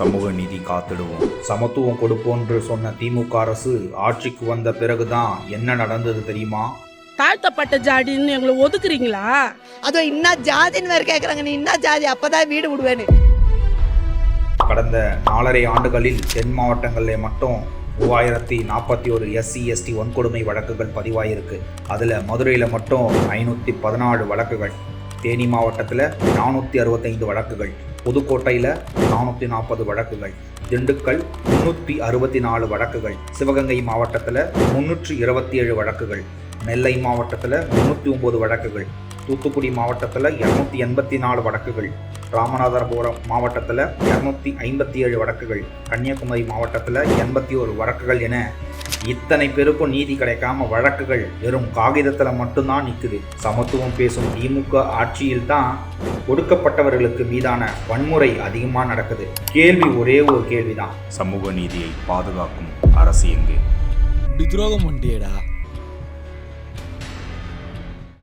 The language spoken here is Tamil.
சமூக நீதி காத்திடுவோம். சமத்துவம் கொடுப்போன்று சொன்ன திமுக அரசு ஆட்சிக்கு வந்த பிறகுதான் என்ன நடந்தது தெரியுமா? தாழ்த்தப்பட்ட ஜாதின்னு எங்களை ஒதுக்குறீங்களா? அதோ இன்னும் ஜாதின்னு வேறு கேட்குறாங்க. நீ இன்னும் ஜாதி அப்பதான் வீடு விடுவேன்னு. கடந்த 4.5 ஆண்டுகளில் தென் மாவட்டங்களில் மட்டும் 3041 SC ST வன்கொடுமை வழக்குகள் பதிவாயிருக்கு. அதில் மதுரையில் மட்டும் 514 வழக்குகள், தேனி மாவட்டத்தில் 465 வழக்குகள், புதுக்கோட்டையில் 440 வழக்குகள், திண்டுக்கல் 364 வழக்குகள், சிவகங்கை மாவட்டத்தில் 327 வழக்குகள், நெல்லை மாவட்டத்தில் 309 வழக்குகள், தூத்துக்குடி மாவட்டத்தில் 284 வழக்குகள், ராமநாதபுரம் மாவட்டத்தில் 257 வழக்குகள், கன்னியாகுமரி மாவட்டத்தில் 81 வழக்குகள் என இத்தனை பேருக்கும் நீதி கிடைக்காம வழக்குகள் வெறும் காகிதத்தில் மட்டும்தான் நிற்குது. சமத்துவம் பேசும் திமுக ஆட்சியில் தான் ஒடுக்கப்பட்டவர்களுக்கு மீதான வன்முறை அதிகமாக நடக்குது. கேள்வி ஒரே ஒரு கேள்விதான், சமூக நீதியை பாதுகாக்கும் அரசு எங்கே? துரோகம் பண்ணியடா.